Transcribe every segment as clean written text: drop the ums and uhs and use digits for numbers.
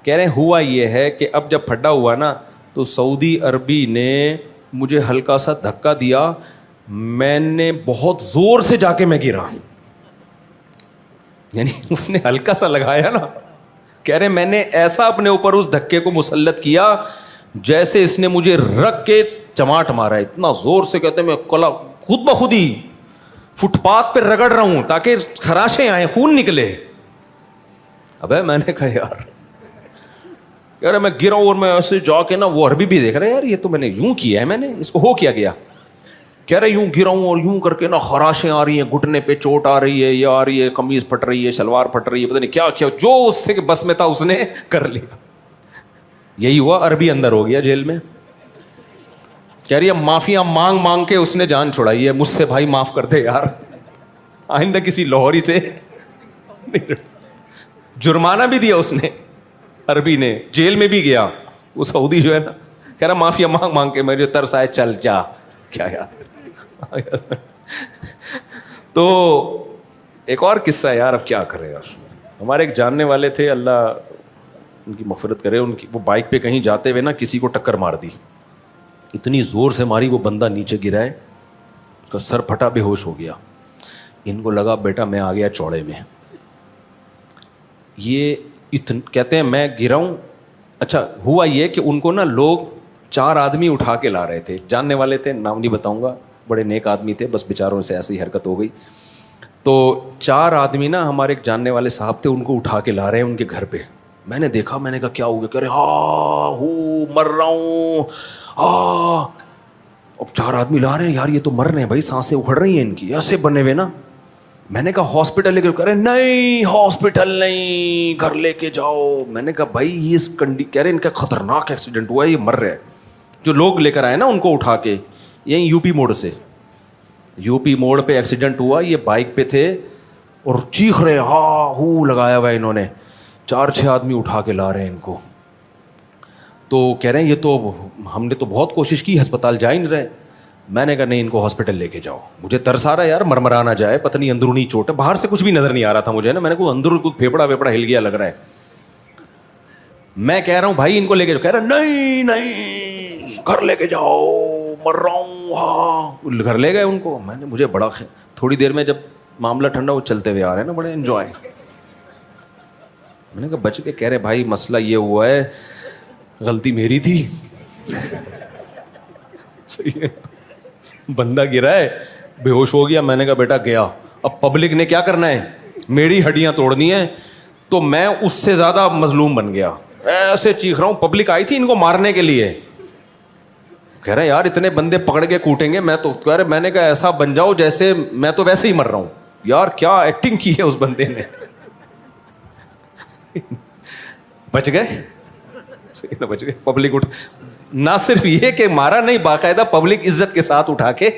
کہہ رہے ہیں ہوا یہ ہے کہ اب جب پھڈا ہوا نا تو سعودی عربی نے مجھے ہلکا سا دھکا دیا, میں نے بہت زور سے جا کے میں گرا, یعنی اس نے ہلکا سا لگایا نا, کہہ رہے میں نے ایسا اپنے اوپر اس دھکے کو مسلط کیا جیسے اس نے مجھے رکھ کے چماٹ مارا, اتنا زور سے, کہتے ہیں میں کلا خود بخود ہی فٹ پاتھ پہ رگڑ رہا ہوں تاکہ خراشیں آئیں, خون نکلے. ابے میں نے کہا یار میں گرا ہوں, اور میں ایسے جا کے نا, وہ عربی بھی دیکھ رہے یار یہ تو میں نے یوں کیا ہے, میں نے اس کو ہو کیا گیا, کہہ رہے یوں گرا ہوں اور یوں کر کے نا خراشیں آ رہی ہیں, گھٹنے پہ چوٹ آ رہی ہے, یہ آ رہی ہے, قمیض پھٹ رہی ہے, شلوار پھٹ رہی ہے, پتہ نہیں کیا کیا جو اس سے بس میں تھا اس نے کر لیا. یہی ہوا, عربی اندر ہو گیا جیل میں. کہہ رہی ہے معافیاں مانگ مانگ کے اس نے جان چھڑائی ہے, مجھ سے بھائی معاف کر دے یار, آئندہ کسی لاہوری سے. جرمانہ بھی دیا اس نے, عربی نے, جیل میں بھی گیا. وہ سعودی جو ہے نا کہہ رہا معافیا مانگ مانگ کے مجھے ترس آئے, چل جا. کیا یاد. تو ایک اور قصہ ہے یار, اب کیا کرے یار. ہمارے ایک جاننے والے تھے, اللہ ان کی مغفرت کرے, ان کی وہ بائک پہ کہیں جاتے ہوئے نا کسی کو ٹکر مار دی, اتنی زور سے ماری وہ بندہ نیچے گرا ہے, اس کا سر پھٹا, بے ہوش ہو گیا. ان کو لگا بیٹا میں آ گیا چوڑے میں. یہ کہتے ہیں میں گرا ہوں. اچھا ہوا یہ کہ ان کو نا لوگ 4 آدمی اٹھا کے لا رہے تھے, جاننے والے تھے, نام نہیں بتاؤں گا, بڑے نیک آدمی تھے, بس بیچاروں سے ایسی حرکت ہو گئی. تو 4 آدمی نا ہمارے ایک جاننے والے صاحب تھے, ان کو اٹھا کے لا رہے ہیں ان کے گھر پہ. میں نے دیکھا, میں نے کہا کیا ہو گیا, کہہ رہے ہاں ہوں مر رہا ہوں. اب 4 آدمی لا رہے ہیں یار, یہ تو مر رہے ہیں بھائی, سانسیں اکھڑ رہی ہیں ان کی, ایسے بنے ہوئے نا. میں نے کہا ہاسپٹل لے کے, کہہ رہے نہیں ہاسپٹل نہیں, گھر لے کے جاؤ. میں نے کہا بھائی اس کہہ رہے ان کا خطرناک ایکسیڈنٹ ہوا ہے, یہ مر رہے ہیں. جو لوگ لے کر آئے نا ان کو اٹھا کے, یہیں یو پی موڑ سے, یو پی موڑ پہ ایکسیڈنٹ ہوا, یہ بائک پہ تھے اور چیخ رہے, ہاں ہو لگایا ہوا ہے انہوں نے. 4-6 آدمی اٹھا کے لا رہے ہیں ان کو. تو کہہ رہے ہیں یہ تو ہم نے تو بہت کوشش کی, ہسپتال جا ہی نہیں رہے. میں نے کہا نہیں ان کو ہاسپٹل لے کے جاؤ. مجھے ترس آ رہا ہے یار, مرمرا نہ جائے, پتہ نہیں اندرونی چوٹ ہے, باہر سے کچھ بھی نظر نہیں آ رہا تھا مجھے نا, میں نے کہا اندر کوئی پھیپڑا ویپڑا ہل گیا لگ رہا ہے. میں کہہ رہا ہوں بھائی ان کو لے کے جاؤ, کہہ رہا نہیں نہیں گھر لے کے جاؤ, مر رہا ہوں. ہاں گھر لے گئے ان کو. میں نے مجھے بڑا تھوڑی دیر میں جب معاملہ ٹھنڈا, وہ چلتے ہوئے آ رہے ہیں نا, بڑے انجوائے. میں نے کہا بچ کے, کہہ رہے بھائی مسئلہ یہ ہوا ہے, غلطی میری تھی. صحیح ہے, بندہ گرا ہے, بے ہوش ہو گیا. میں نے کہا بیٹا گیا, اب پبلک نے کیا کرنا ہے, میری ہڈیاں توڑنی ہیں. تو میں اس سے زیادہ مظلوم بن گیا, ایسے چیخ رہا ہوں. پبلک آئی تھی ان کو مارنے کے لیے, کہہ رہے یار اتنے بندے پکڑ کے کوٹیں گے, میں تو کہہ رہے, میں نے کہا ایسا بن جاؤ جیسے میں تو ویسے ہی مر رہا ہوں. یار کیا ایکٹنگ کی ہے اس بندے نے. بچ گئے, بچ گئے. پبلک اٹھ, نہ صرف یہ کہ مارا نہیں, باقاعدہ پبلک عزت کے ساتھ اٹھا کے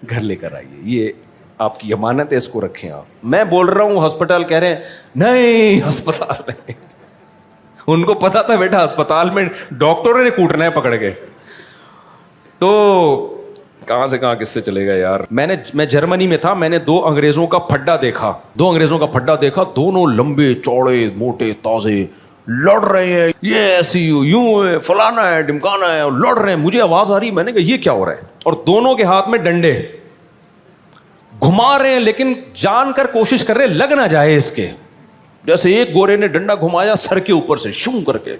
گھر لے کر آئیے. یہ آپ کی امانت ہے, اس کو رکھیں آپ. میں بول رہا ہوں ہسپتال, کہہ رہے ہیں نہیں ہسپتال نہیں. ان کو پتا تھا بیٹا ہسپتال میں ڈاکٹروں نے کوٹنا ہے پکڑ کے. تو کہاں سے کہاں کس سے چلے گا یار. میں جرمنی میں تھا, میں نے 2 انگریزوں کا پھڈا دیکھا. 2 انگریزوں کا پھڈا دیکھا, دونوں لمبے چوڑے موٹے تازے, لڑ رہے ہیں, یہ ایسی یوں ہے, فلانا ہے ڈمکانا ہے, اور لڑ رہے ہیں. مجھے آواز آ رہی, میں نے کہا یہ کیا ہو رہا ہے, اور دونوں کے ہاتھ میں ڈنڈے, گھما رہے ہیں لیکن جان کر کوشش کر رہے لگ نہ جائے اس کے. جیسے ایک گورے نے ڈنڈا گھمایا سر کے اوپر سے شوں کر کے,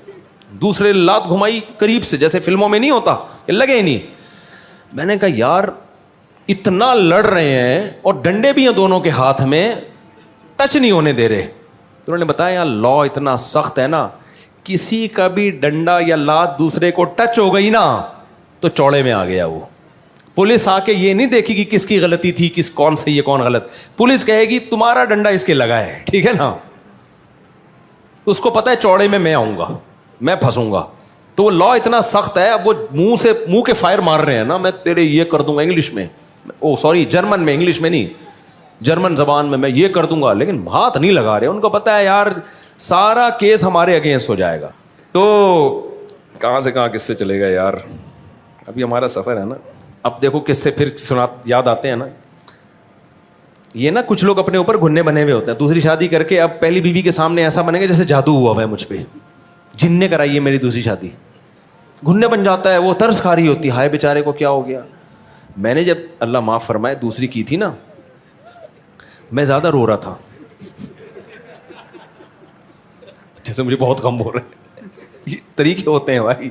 دوسرے لات گھمائی قریب سے, جیسے فلموں میں نہیں ہوتا کہ لگے ہی نہیں. میں نے کہا یار اتنا لڑ رہے ہیں اور ڈنڈے بھی ہیں دونوں کے ہاتھ میں, ٹچ نہیں ہونے دے رہے. تو انہوں نے بتایا یار لا اتنا سخت ہے نا, کسی کا بھی ڈنڈا یا لات دوسرے کو ٹچ ہو گئی نا تو چوڑے میں آ گیا وہ. پولیس آ کے یہ نہیں دیکھے گی کس کی غلطی تھی, کون صحیح ہے کون غلط. پولیس کہے گی تمہارا ڈنڈا اس کے لگا ہے, ٹھیک ہے نا. اس کو پتا ہے چوڑے میں آؤں گا, میں پھنسوں گا. تو وہ لا اتنا سخت ہے, اب وہ منہ کے فائر مار رہے ہیں نا, میں تیرے یہ کر دوں گا انگلش میں, جرمن میں, انگلش میں نہیں, جرمن زبان میں یہ کر دوں گا, لیکن ہاتھ نہیں لگا رہے. ان کو پتا ہے یار سارا کیس ہمارے اگینسٹ ہو جائے گا. تو کہاں سے کہاں کس سے چلے گا یار. ابھی ہمارا سفر ہے نا, اب دیکھو کس سے پھر یاد آتے ہیں نا. یہ نا کچھ لوگ اپنے اوپر گھننے بنے ہوئے ہوتے ہیں, دوسری شادی کر کے اب پہلی بیوی کے سامنے ایسا بنے گا جیسے جادو ہوا ہے مجھ پہ. جن نے کرائی ہے میری دوسری شادی. گھننے بن جاتا ہے, وہ ترس کھا رہی ہوتی, ہائے بیچارے کو کیا ہو گیا. میں نے جب اللہ معاف فرمائے دوسری کی تھی نا, میں زیادہ رو رہا تھا, جیسے مجھے بہت غم ہو رہا ہے. یہ طریقے ہوتے ہیں بھائی.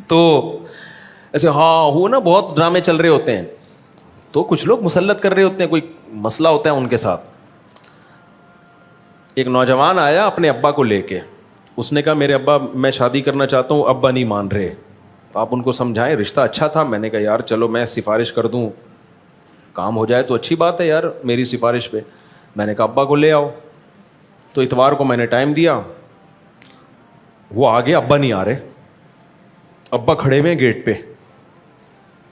تو ایسے ہاں وہ نا بہت ڈرامے چل رہے ہوتے ہیں, تو کچھ لوگ مسلط کر رہے ہوتے ہیں, کوئی مسئلہ ہوتا ہے ان کے ساتھ. ایک نوجوان آیا اپنے ابا کو لے کے, اس نے کہا میرے ابا میں شادی کرنا چاہتا ہوں, ابا نہیں مان رہے, آپ ان کو سمجھائیں. رشتہ اچھا تھا, میں نے کہا یار چلو میں سفارش کر دوں, کام ہو جائے تو اچھی بات ہے یار میری سفارش پہ. میں نے کہا ابا کو لے آؤ. تو اتوار کو میں نے ٹائم دیا, وہ آگے ابا نہیں آ رہے, ابا کھڑے ہوئے گیٹ پہ.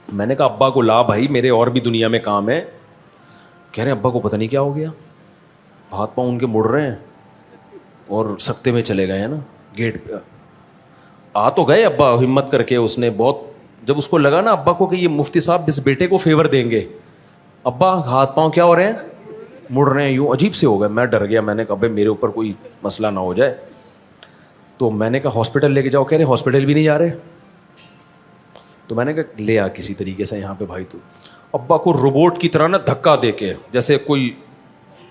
میں نے کہا ابا کو لا بھائی, میرے اور بھی دنیا میں کام ہے. کہہ رہے ہیں ابا کو پتہ نہیں کیا ہو گیا, ہاتھ پاؤں ان کے مڑ رہے ہیں اور سکتے میں چلے گئے ہیں نا گیٹ پہ. آ تو گئے ابا ہمت کر کے, اس نے بہت, جب اس کو لگا نا ابا کو کہ یہ مفتی صاحب اس بیٹے کو فیور دیں گے, ابا ہاتھ پاؤں کیا ہو رہے ہیں, مڑ رہے ہیں, یوں عجیب سے ہو گئے. میں ڈر گیا, میں نے کہا بھائی میرے اوپر کوئی مسئلہ نہ ہو جائے. تو میں نے کہا ہاسپٹل لے کے جاؤ. کہہ رہے ہاسپٹل بھی نہیں جا رہے. تو میں نے کہا لے آ کسی طریقے سے یہاں پہ بھائی. تو ابا کو روبوٹ کی طرح نا دھکا دے کے, جیسے کوئی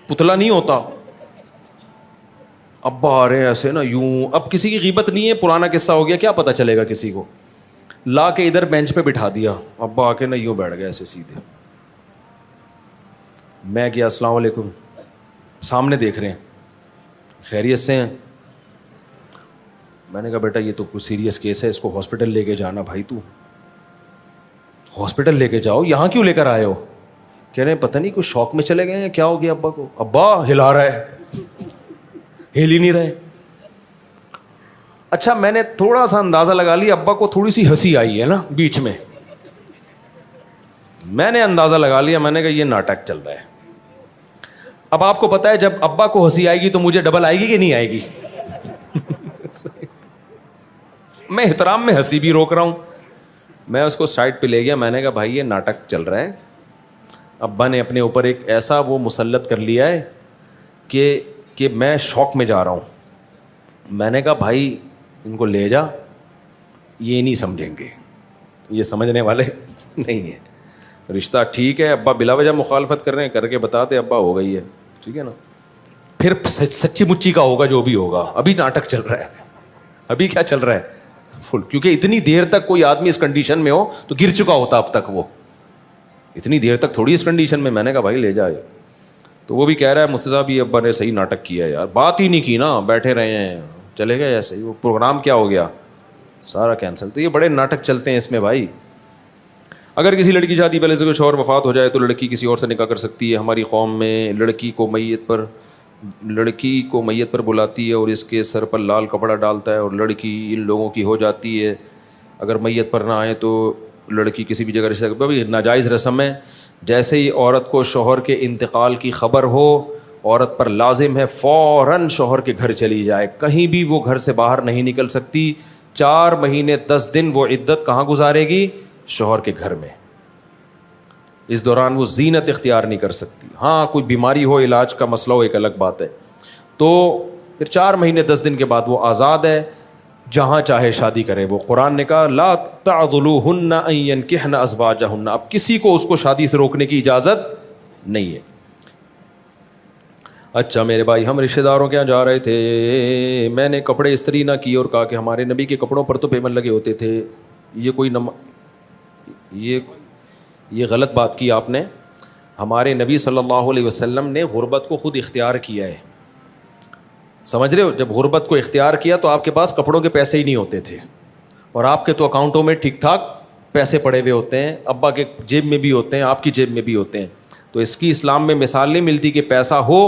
پتلا نہیں ہوتا, ابا آ رہے ہیں ایسے نا یوں. اب کسی کی غیبت نہیں ہے, پرانا قصہ ہو گیا, کیا پتہ چلے گا کسی کو. لا کے ادھر بینچ پہ بٹھا دیا, ابا آ کے نا یوں بیٹھ گئے ایسے سیدھے. میں کیا السلام علیکم, سامنے دیکھ رہے ہیں, خیریت سے ہیں. میں نے کہا بیٹا یہ تو کوئی سیریس کیس ہے, اس کو ہاسپٹل لے کے جانا. بھائی تو ہاسپٹل لے کے جاؤ, یہاں کیوں لے کر آئے ہو. کہہ رہے ہیں پتہ نہیں کچھ شوق میں چلے گئے ہیں, کیا ہو گیا ابا کو. ابا ہلا رہا ہے, ہل ہی نہیں رہے. اچھا میں نے تھوڑا سا اندازہ لگا لیا, ابا کو تھوڑی سی ہنسی آئی ہے نا بیچ میں. میں نے اندازہ لگا لیا, میں نے کہا یہ ناٹک چل رہا ہے. اب آپ کو پتہ ہے جب ابا کو ہنسی آئے گی تو مجھے ڈبل آئے گی کہ نہیں آئے گی. میں احترام میں ہنسی بھی روک رہا ہوں. میں اس کو سائڈ پہ لے گیا, میں نے کہا بھائی یہ ناٹک چل رہا ہے. ابا نے اپنے اوپر ایک ایسا وہ مسلط کر لیا ہے کہ میں شوق میں جا رہا ہوں. میں نے کہا بھائی ان کو لے جا, یہ نہیں سمجھیں گے, یہ سمجھنے والے نہیں ہیں. رشتہ ٹھیک ہے, ابا بلا وجہ مخالفت کر رہے ہیں, کر کے بتا دے ابا ہو گئی ہے, ٹھیک ہے نا. پھر سچی مچی کا ہوگا جو بھی ہوگا. ابھی ناٹک چل رہا ہے, ابھی کیا چل رہا ہے فل, کیونکہ اتنی دیر تک کوئی آدمی اس کنڈیشن میں ہو تو گر چکا ہوتا اب تک. وہ اتنی دیر تک تھوڑی اس کنڈیشن میں. میں نے کہا بھائی لے جائے. تو وہ بھی کہہ رہا ہے مفتی صاحب یہ ابا نے صحیح ناٹک کیا ہے یار, بات ہی نہیں کی نا, بیٹھے رہے ہیں, چلے گئے ایسے ہی. وہ پروگرام کیا ہو گیا, سارا کینسل. تو یہ بڑے ناٹک چلتے ہیں اس میں بھائی. اگر کسی لڑکی شادی پہلے سے کچھ اور وفات ہو جائے تو لڑکی کسی اور سے نکاح کر سکتی ہے. ہماری قوم میں لڑکی کو میت پر بلاتی ہے اور اس کے سر پر لال کپڑا ڈالتا ہے اور لڑکی ان لوگوں کی ہو جاتی ہے. اگر میت پر نہ آئے تو لڑکی کسی بھی جگہ رشتہ, ناجائز رسم ہے. جیسے ہی عورت کو شوہر کے انتقال کی خبر ہو, عورت پر لازم ہے فوراً شوہر کے گھر چلی جائے. کہیں بھی وہ گھر سے باہر نہیں نکل سکتی. 4 مہینے 10 دن وہ عدت کہاں گزارے گی, شوہر کے گھر میں. اس دوران وہ زینت اختیار نہیں کر سکتی. ہاں کوئی بیماری ہو, علاج کا مسئلہ ہو, ایک الگ بات ہے. تو پھر 4 مہینے 10 دن کے بعد وہ آزاد ہے, جہاں چاہے شادی کرے. وہ قرآن نے کہا لا تعضلوہن ان ینکحن ازواجہن, اب کسی کو اس کو شادی سے روکنے کی اجازت نہیں ہے. اچھا میرے بھائی, ہم رشتہ داروں کے یہاں جا رہے تھے, میں نے کپڑے استری نہ کیے اور کہا کہ ہمارے نبی کے کپڑوں پر تو پیمن لگے ہوتے تھے. یہ غلط بات کی آپ نے. ہمارے نبی صلی اللہ علیہ وسلم نے غربت کو خود اختیار کیا ہے, سمجھ رہے ہو. جب غربت کو اختیار کیا تو آپ کے پاس کپڑوں کے پیسے ہی نہیں ہوتے تھے, اور آپ کے تو اکاؤنٹوں میں ٹھیک ٹھاک پیسے پڑے ہوئے ہوتے ہیں, ابا کے جیب میں بھی ہوتے ہیں, آپ کی جیب میں بھی ہوتے ہیں. تو اس کی اسلام میں مثال نہیں ملتی کہ پیسہ ہو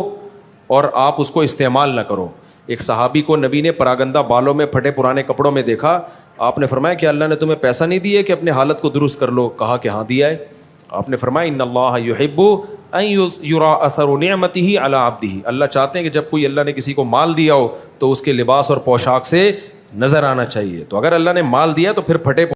اور آپ اس کو استعمال نہ کرو. ایک صحابی کو نبی نے پراگندہ بالوں میں پھٹے پرانے کپڑوں میں دیکھا. آپ نے فرمایا کہ اللہ نے تمہیں پیسہ نہیں دیا کہ اپنے حالت کو درست کر لو. کہا کہ ہاں دیا ہے. آپ نے فرمایا ان اللہ یحب ان یرا اثر نعمتہ علی عبدہ, اللہ چاہتے ہیں کہ جب کوئی اللہ نے کسی کو مال دیا ہو تو اس کے لباس اور پوشاک سے نظر آنا چاہیے. تو اگر اللہ نے مال دیا تو پھر پھٹے